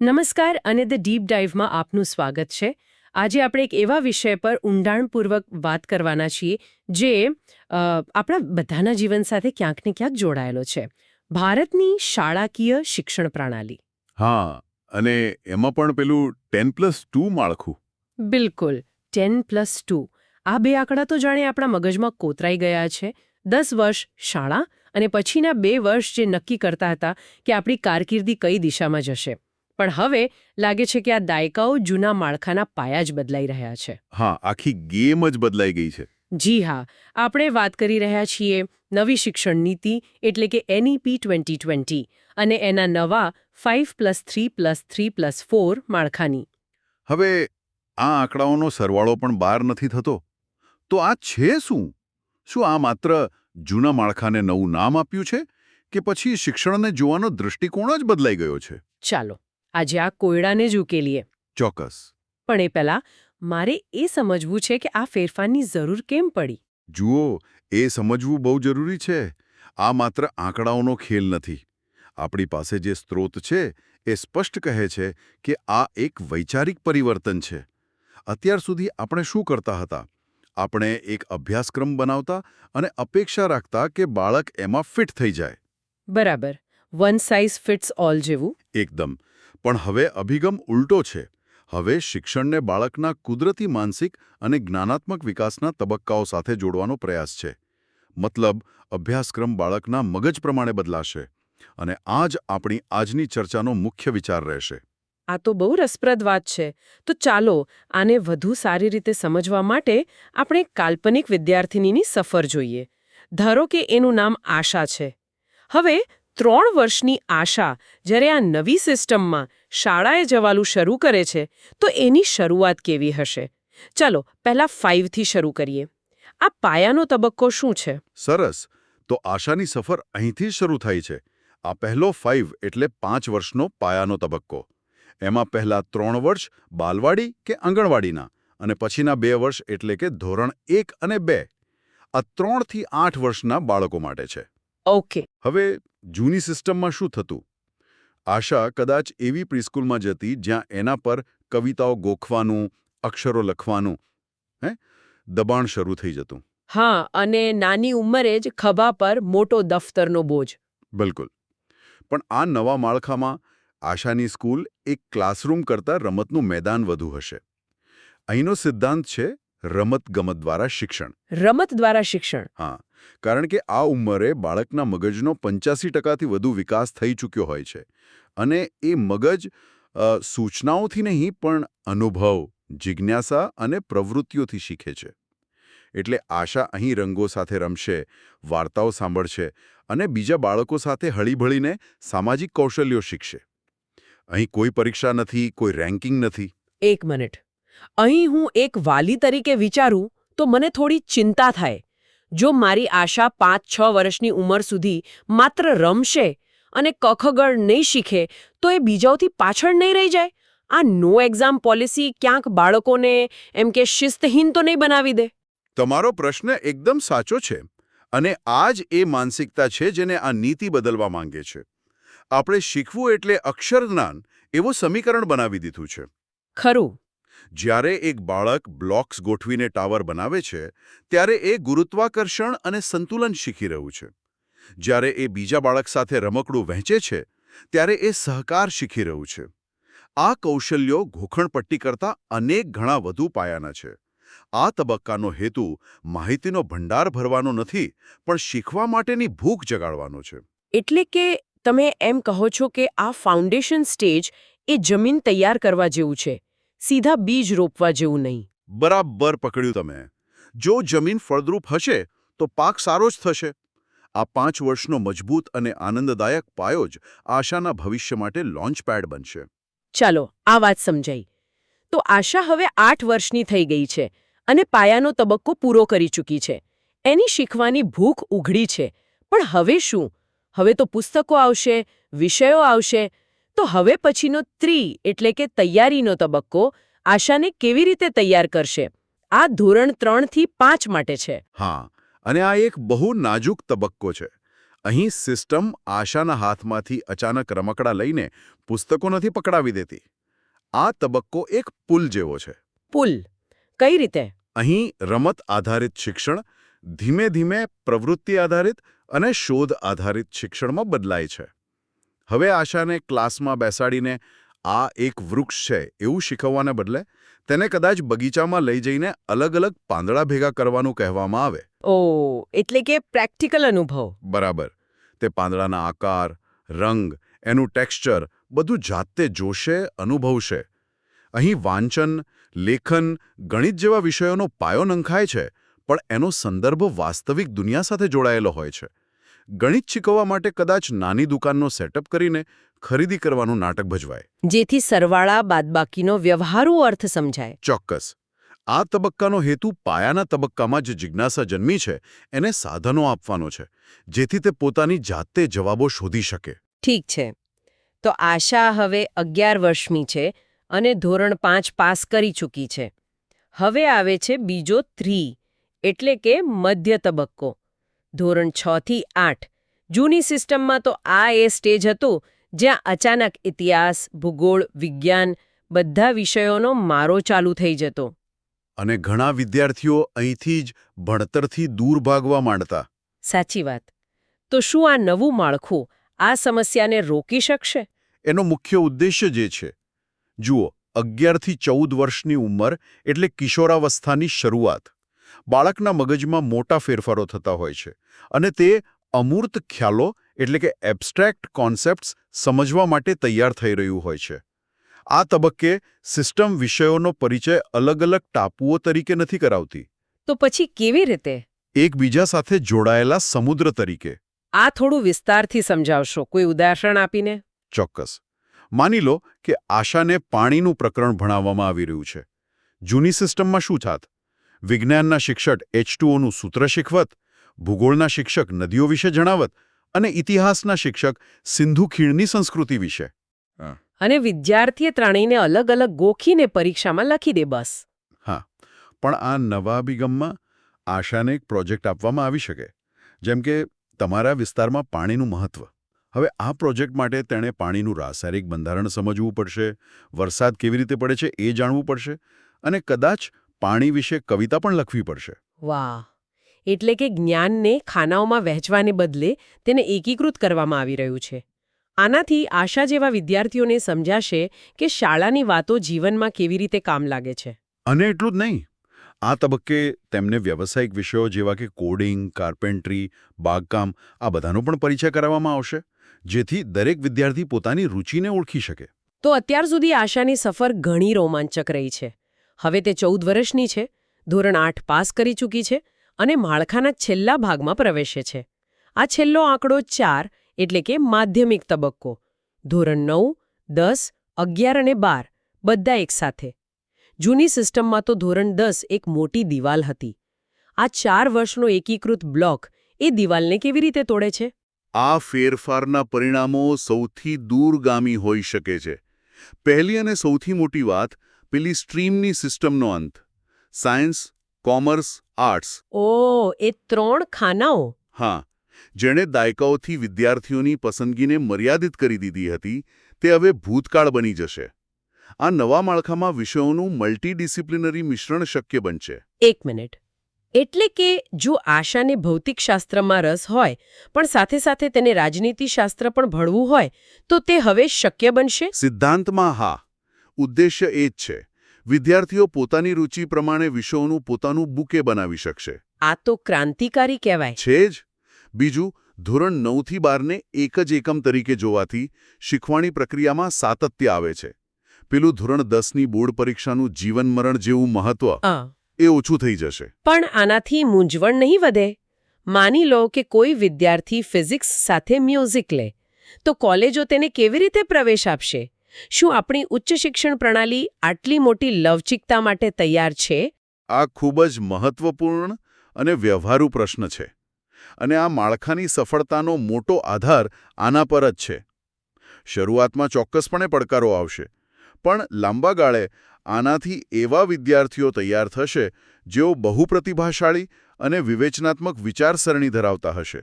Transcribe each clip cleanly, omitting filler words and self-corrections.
નમસ્કાર અને the deep ડાઇવમાં આપનું સ્વાગત છે. આજે આપણે એક એવા વિષય પર ઊંડાણપૂર્વક વાત કરવાના છીએ જે આપણા બધાના જીવન સાથે ક્યાંક ને ક્યાંક જોડાયેલો છે. ભારતની શાળાકીય શિક્ષણ પ્રણાલી. હા, અને એમાં પણ પેલું 10+2 માળખું. બિલકુલ 10+2. આ બે આંકડા તો જાણે આપણા મગજમાં કોતરાઈ ગયા છે. 10 વર્ષ શાળા અને પછીના 2 વર્ષ જે નક્કી કરતા હતા કે આપણી કારકિર્દી કઈ દિશામાં જશે. પણ હવે લાગે છે કે આ દાયકાઓ જૂના માળખાના પાયા જ બદલાઈ રહ્યા છે. હા, આખી ગેમ જ બદલાઈ ગઈ છે. જી હા, આપણે વાત કરી રહ્યા છીએ નવી શિક્ષણ નીતિ એટલે કે NEP 2020 અને એના નવા 5+3+3+4 માળખાની. હવે આ આંકડાઓનો સરવાળો પણ બહાર નથી થતો. તો આ છે શું? શું આ માત્ર જૂના માળખાને નવું નામ આપ્યું છે કે પછી શિક્ષણને જોવાનો દૃષ્ટિકોણ જ બદલાઈ ગયો છે? ચાલો આજે આ કોયડાને જ ઉકેલીએ. ચોક્કસ. પણ એ પહેલા મારે એ સમજવું છે કે આ ફેરફારની જરૂર કેમ પડી. જુઓ, એ સમજવું બહુ જરૂરી છે. આ માત્ર આંકડાઓનો ખેલ નથી. આપણી પાસે જે સ્ત્રોત છે એ સ્પષ્ટ કહે છે કે આ એક વૈચારિક પરિવર્તન છે. અત્યાર સુધી આપણે શું કરતા હતા? આપણે એક અભ્યાસક્રમ બનાવતા અને અપેક્ષા રાખતા કે બાળક એમાં ફિટ થઈ જાય. બરાબર, વન સાઇઝ ફિટ્સ ઓલ જેવું. એકદમ. પણ હવે અભિગમ ઉલટો છે. હવે શિક્ષણને બાળકના કુદરતી માનસિક અને જ્ઞાનાત્મક વિકાસના તબક્કાઓ સાથે જોડવાનો પ્રયાસ છે. મતલબ, અભ્યાસક્રમ બાળકના મગજ પ્રમાણે બદલાશે. અને આ જ આપણી આજની ચર્ચાનો મુખ્ય વિચાર રહેશે. આ તો બહુ રસપ્રદ વાત છે. તો ચાલો આને વધુ સારી રીતે સમજવા માટે આપણે એક કાલ્પનિક વિદ્યાર્થિનીની સફર જોઈએ. ધારો કે એનું નામ આશા છે. હવે 3 વર્ષની આશા જ્યારે આ નવી સિસ્ટમમાં શાળાએ જવાનું શરૂ કરે છે તો એની શરૂઆત કેવી હશે? ચાલો પહેલા 5 થી શરૂ કરીએ. આ પાયાનો તબક્કો શું છે? સરસ. તો આશાની સફર અહીંથી જ શરૂ થાય છે. આ પહેલો 5 એટલે 5 વર્ષનો પાયાનો તબક્કો. એમાં પહેલા 3 વર્ષ બાલવાડી કે આંગણવાડીના અને પછીના 2 વર્ષ એટલે કે ધોરણ 1 અને 2. આ 3 થી 8 વર્ષના બાળકો માટે છે. ઓકે. હવે જૂની સિસ્ટમમાં શું થતું? આશા કદાચ એવી પ્રીસ્કૂલમાં જતી જ્યાં એના પર કવિતાઓ ગોખવાનું, અક્ષરો લખવાનું દબાણ શરૂ થઈ જતું. હા, અને નાની ઉંમરે જ ખભા પર મોટો દફતરનો બોજ. બિલકુલ. પણ આ નવા માળખામાં આશાની સ્કૂલ એક ક્લાસરૂમ કરતાં રમતનું મેદાન વધુ હશે. અહીંનો સિદ્ધાંત છે રમત-ગમત દ્વારા શિક્ષણ. રમત દ્વારા શિક્ષણ. હા, કારણ કે આ ઉંમરે બાળકના મગજનો 85%થી વધુ વિકાસ થઈ ચૂક્યો હોય છે. અને એ મગજ સૂચનાઓથી નહીં પણ અનુભવ, જિજ્ઞાસા અને પ્રવૃત્તિઓથી શીખે છે. એટલે આશા અહીં રંગો સાથે રમશે, વાર્તાઓ સાંભળશે અને બીજા બાળકો સાથે હળીભળીને સામાજિક કૌશલ્યો શીખશે. અહીં કોઈ પરીક્ષા નથી, કોઈ રેન્કિંગ નથી. એક મિનિટ. અહીં હું એક વાલી તરીકે વિચારું તો મને થોડી ચિંતા થાય. જો મારી આશા 5-6 વર્ષની ઉંમર સુધી માત્ર રમશે અને કખગળ નહીં શીખે તો એ બીજાઓથી પાછળ નહીં રહી જાય? આ નો એક્ઝામ પોલિસી ક્યાંક બાળકોને એમ કે શિસ્તહીન તો નહીં બનાવી દે? તમારો પ્રશ્ન એકદમ સાચો છે. અને આ જ એ માનસિકતા છે જેને આ નીતિ બદલવા માંગે છે. આપણે શીખવું એટલે અક્ષરજ્ઞાન એવું સમીકરણ બનાવી દીધું છે. ખરું. જ્યારે એક બાળક બ્લોક્સ ગોઠવીને ટાવર બનાવે છે ત્યારે એ ગુરુત્વાકર્ષણ અને સંતુલન શીખી રહ્યું છે. જ્યારે એ બીજા બાળક સાથે રમકડું વહેંચે છે ત્યારે એ સહકાર શીખી રહ્યું છે. આ કૌશલ્યો ઘોખણપટ્ટી કરતાં અનેક ગણા વધુ પાયાના છે. આ તબક્કાનો હેતુ માહિતીનો ભંડાર ભરવાનો નથી, પણ શીખવા માટેની ભૂખ જગાડવાનો છે. એટલે કે તમે એમ કહો છો કે આ ફાઉન્ડેશન સ્ટેજ એ જમીન તૈયાર કરવા જેવું છે, સીધા બીજ રોપવા જેવું નહીં. બરાબર પકડ્યું તમે. જો જમીન ફળદ્રુપ હશે તો પાક સારો જ થશે. આ 5 વર્ષનો મજબૂત અને આનંદદાયક પાયો જ આશાના ભવિષ્ય માટે લોન્ચપેડ બનશે. ચાલો આ વાત સમજાઈ. તો આશા હવે 8 વર્ષની થઈ ગઈ છે અને પાયાનો તબક્કો પૂરો કરી ચૂકી છે. એની શીખવાની ભૂખ ઉઘડી છે. પણ હવે શું? હવે તો પુસ્તકો આવશે, વિષયો આવશે. તો હવે પછીનો એટલે કે તૈયારીનો તબક્કો આશાને કેવી રીતે તૈયાર કરશે? આ ધોરણ 3 થી 5 માટે છે. હા, અને આ એક બહુ નાજુક તબક્કો છે. અહીં સિસ્ટમ આશાના હાથમાંથી અચાનક રમકડા લઈને પુસ્તકો નથી પકડાવી દેતી. આ તબક્કો એક પુલ જેવો છે. પુલ કઈ રીતે? અહીં રમત આધારિત શિક્ષણ ધીમે ધીમે પ્રવૃત્તિ આધારિત અને શોધ આધારિત શિક્ષણમાં બદલાય છે. હવે આશાને ક્લાસમાં બેસાડીને આ એક વૃક્ષ છે એવું શીખવવાને બદલે તેને કદાચ બગીચામાં લઈ જઈને અલગ અલગ પાંદડા ભેગા કરવાનું કહેવામાં આવે. ઓ, એટલે કે પ્રેક્ટિકલ અનુભવ. બરાબર. તે પાંદડાના આકાર, રંગ, એનું ટેક્સચર બધું જાતે જોશે, અનુભવશે. અહીં વાંચન, લેખન, ગણિત જેવા વિષયોનો પાયો નંખાય છે, પણ એનો સંદર્ભ વાસ્તવિક દુનિયા સાથે જોડાયેલો હોય છે. ગણિત શીખવવા માટે કદાચ નાની દુકાનનો સેટઅપ કરીને ખરીદી કરવાનું નાટક ભજવાય. જેથી સરવાળા બાદબાકીનો વ્યવહારુ અર્થ સમજાય. ચોક્કસ. આ તબક્કાનો હેતુ પાયાના તબક્કામાં જે જિજ્ઞાસા જન્મી છે એને સાધનો આપવાનો છે, જેથી તે પોતાની જાતે જવાબો શોધી શકે. ઠીક છે. તો આશા હવે 11 વર્ષની છે અને ધોરણ 5 પાસ કરી ચૂકી છે. હવે આવે છે બીજો 3, એટલે કે મધ્ય તબક્કો. ધોરણ 6 થી 8. જૂની સિસ્ટમમાં તો આ એ સ્ટેજ હતું જ્યાં અચાનક ઇતિહાસ, ભૂગોળ, વિજ્ઞાન બધા વિષયોનો મારો ચાલુ થઈ જતો. અને ઘણા વિદ્યાર્થીઓ અહીંથી જ ભણતરથી દૂર ભાગવા માંડતા. સાચી વાત. તો શું આ નવું માળખું આ સમસ્યાને રોકી શકશે? એનો મુખ્ય ઉદ્દેશ્ય જે છે, જુઓ, 11 થી 14 વર્ષની ઉંમર એટલે કિશોરાવસ્થાની શરૂઆત. બાળકના મગજમાં મોટા ફેરફારો થતા હોય છે અને તે અમૂર્ત ખ્યાલો એટલે કે એબ્સ્ટ્રેક્ટ કોન્સેપ્ટ્સ સમજવા માટે તૈયાર થઈ રહ્યું હોય છે. આ તબક્કે સિસ્ટમ વિષયોનો પરિચય અલગ અલગ ટાપુઓ તરીકે નથી કરાવતી. તો પછી કેવી રીતે? એકબીજા સાથે જોડાયેલા સમુદ્ર તરીકે. આ થોડું વિસ્તારથી સમજાવશો, કોઈ ઉદાહરણ આપીને? ચોક્કસ. માની લો કે આશાને પાણીનું પ્રકરણ ભણાવવામાં આવી રહ્યું છે. જૂની સિસ્ટમમાં શું થાત? વિજ્ઞાનના શિક્ષક H2Oનું સૂત્ર શીખવત, ભૂગોળના શિક્ષક નદીઓ વિશે જણાવત અને ઇતિહાસના શિક્ષક સિંધુ ખીણની સંસ્કૃતિ વિશે. અને વિદ્યાર્થીએ ત્રણેયને અલગ અલગ ગોખીને પરીક્ષામાં લખી દે, બસ. હા, પણ આ નવા અભિગમમાં આશાને એક પ્રોજેક્ટ આપવામાં આવી શકે. જેમ કે તમારા વિસ્તારમાં પાણીનું મહત્વ. હવે આ પ્રોજેક્ટ માટે તેણે પાણીનું રાસાયણિક બંધારણ સમજવું પડશે, વરસાદ કેવી રીતે પડે છે એ જાણવું પડશે અને કદાચ પાણી વિશે કવિતા પણ લખવી પડશે. વાહ! એટલે કે જ્ઞાનને ખાનાઓમાં વહેંચવાને બદલે તેને એકીકૃત કરવામાં આવી રહ્યું છે. આનાથી આશા જેવા વિદ્યાર્થીઓને સમજાશે કે શાળાની વાતો જીવનમાં કેવી રીતે કામ લાગે છે. અને એટલું જ નહીં, આ તબક્કે તેમને વ્યવસાયિક વિષયો જેવા કે કોડિંગ, કાર્પેન્ટ્રી, બાગકામ આ બધાનો પણ પરિચય કરાવવામાં આવશે, જેથી દરેક વિદ્યાર્થી પોતાની રુચિને ઓળખી શકે. તો અત્યાર સુધી આશાની સફર ઘણી રોમાંચક રહી છે. હવે તે 14 વર્ષની છે, ધોરણ 8 પાસ કરી ચૂકી છે અને માળખાના છેલ્લા ભાગમાં પ્રવેશે છે. આ છેલ્લો આંકડો 4 એટલે કે માધ્યમિક તબક્કો. ધોરણ 9, 10, 11 અને 12 બધા એકસાથે. જૂની સિસ્ટમમાં તો ધોરણ 10 એક મોટી દિવાલ હતી. આ 4 વર્ષનો એકીકૃત બ્લોક એ દિવાલને કેવી રીતે તોડે છે? આ ફેરફારના પરિણામો સૌથી દૂરગામી હોઈ શકે છે. પહેલી અને સૌથી મોટી વાત પેલી સ્ટ્રીમની સિસ્ટમનો અંત. Science, commerce, arts. ઓહ, એ 3 ખાનાઓ. હા, જેણે દાયકાઓથી વિદ્યાર્થીઓની પસંદગીને મર્યાદિત કરી દીધી હતી, તે હવે ભૂતકાળ બની જશે. આ નવા માળખામાં વિષયોનું મલ્ટીડિસિપ્લિનરી મિશ્રણ શક્ય બનશે. એક મિનિટ. એટલે કે જો આશાને ભૌતિકશાસ્ત્રમાં રસ હોય પણ સાથે સાથે તેને રાજનીતિશાસ્ત્ર પણ ભણવું હોય તો તે હવે શક્ય બનશે? સિદ્ધાંતમાં હા. ઉદ્દેશ્ય એ જ છે. વિદ્યાર્થીઓ પોતાની રુચિ પ્રમાણે વિષયોનું પોતાનું બુકે બનાવી શકશે. આ તો ક્રાંતિકારી કહેવાય. છે જ. બીજું, ધોરણ 9 થી 12ને એક જ એકમ તરીકે જોવાથી શીખવાની પ્રક્રિયામાં સાતત્ય આવે છે. પેલું ધોરણ 10ની બોર્ડ પરીક્ષાનું જીવન મરણ જેવું મહત્વ એ ઓછું થઈ જશે. પણ આનાથી મૂંઝવણ નહીં વધે? માની લો કે કોઈ વિદ્યાર્થી ફિઝિક્સ સાથે મ્યુઝિક લે, તો કોલેજો તેને કેવી રીતે પ્રવેશ આપશે? શું આપણી ઉચ્ચ શિક્ષણ પ્રણાલી આટલી મોટી લવચિકતા માટે તૈયાર છે? આ ખૂબ જ મહત્વપૂર્ણ અને વ્યવહારુ પ્રશ્ન છે. અને આ માળખાની સફળતાનો મોટો આધાર આના પર જ છે. શરૂઆતમાં ચોક્કસપણે પડકારો આવશે, પણ લાંબા ગાળે આનાથી એવા વિદ્યાર્થીઓ તૈયાર થશે જેઓ બહુપ્રતિભાશાળી અને વિવેચનાત્મક વિચારસરણી ધરાવતા હશે.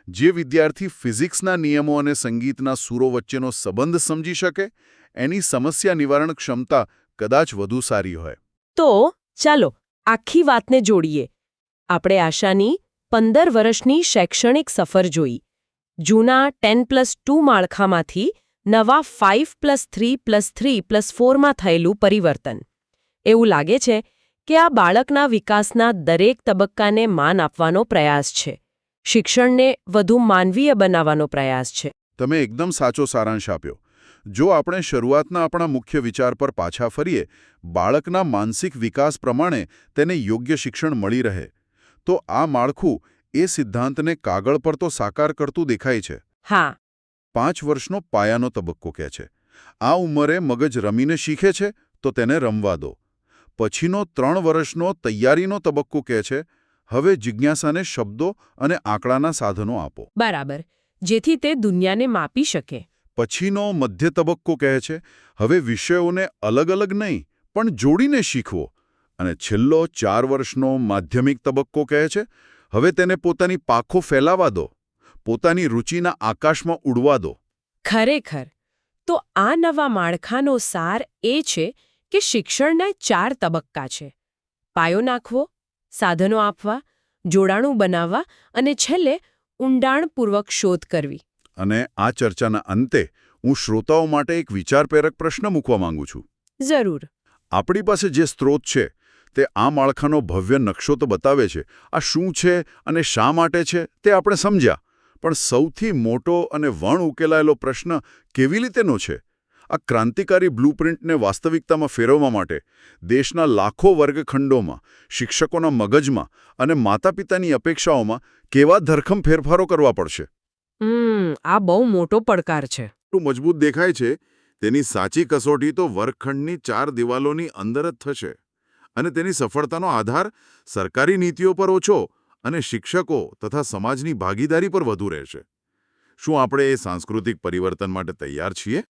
જે વિદ્યાર્થી ફિઝિક્સના નિયમો અને સંગીતના સૂરો વચ્ચેનો સંબંધ સમજી શકે એની સમસ્યા નિવારણ ક્ષમતા કદાચ વધુ સારી હોય. તો ચાલો આખી વાતને જોડીએ. આપણે આશાની 15 વર્ષની શૈક્ષણિક સફર જોઈ. જૂના 10+2 માળખામાંથી નવા 5+3+3+4માં થયેલું પરિવર્તન. એવું લાગે છે કે આ બાળકના વિકાસના દરેક તબક્કાને માન આપવાનો પ્રયાસ છે. શિક્ષણને વધુ માનવીય બનાવવાનો પ્રયાસ છે. તમે એકદમ સાચો સારાંશ આપ્યો. જો આપણે શરૂઆતના આપણા મુખ્ય વિચાર પર પાછા ફરીએ, બાળકના માનસિક વિકાસ પ્રમાણે તેને યોગ્ય શિક્ષણ મળી રહે, તો આ માળખું એ સિદ્ધાંતને કાગળ પર તો સાકાર કરતું દેખાય છે. હા. 5 વર્ષનો પાયાનો તબક્કો કહે છે. આ ઉંમરે મગજ રમીને શીખે છે, તો તેને રમવા દો. પછીનો 3 વર્ષનો તૈયારીનો તબક્કો કહે છે, હવે જિજ્ઞાસાને શબ્દો અને આંકડાના સાધનો આપો. બરાબર. જેથી તે દુનિયાને માપી શકે. પછીનો મધ્ય તબક્કો કહે છે, હવે વિષયોને અલગ અલગ નહીં પણ જોડીને શીખવો. અને છેલ્લો 4 વર્ષનો માધ્યમિક તબક્કો કહે છે, હવે તેને પોતાની પાંખો ફેલાવા દો, પોતાની રુચિના આકાશમાં ઉડવા દો. ખરેખર. તો આ નવા માળખાનો સાર એ છે કે શિક્ષણના 4 તબક્કા છે. પાયો નાખવો, સાધનો આપવા, જોડાણું બનાવવા અને છેલ્લે ઊંડાણપૂર્વક શોધ કરવી. અને આ ચર્ચાના અંતે હું શ્રોતાઓ માટે એક વિચારપ્રેરક પ્રશ્ન મૂકવા માંગુ છું. જરૂર. આપણી પાસે જે સ્ત્રોત છે તે આ માળખાનો ભવ્ય નકશો તો બતાવે છે. આ શું છે અને શા માટે છે તે આપણે સમજ્યા. પણ સૌથી મોટો અને વણ ઉકેલાયેલો પ્રશ્ન કેવી રીતેનો છે? આ ક્રાંતિકારી બ્લુપ્રિન્ટને વાસ્તવિકતામાં ફેરવવા માટે દેશના લાખો વર્ગખંડોમાં, શિક્ષકોના મગજમાં અને માતાપિતાની અપેક્ષાઓમાં કેવા ધરખમ ફેરફારો કરવા પડશે? આ બહુ મોટો પડકાર છે. એટલું મજબૂત દેખાય છે, તેની સાચી કસોટી તો વર્ગખંડની 4 દિવાલોની અંદર જ થશે. અને તેની સફળતાનો આધાર સરકારી નીતિઓ પર ઓછો અને શિક્ષકો તથા સમાજની ભાગીદારી પર વધુ રહેશે. શું આપણે એ સાંસ્કૃતિક પરિવર્તન માટે તૈયાર છીએ?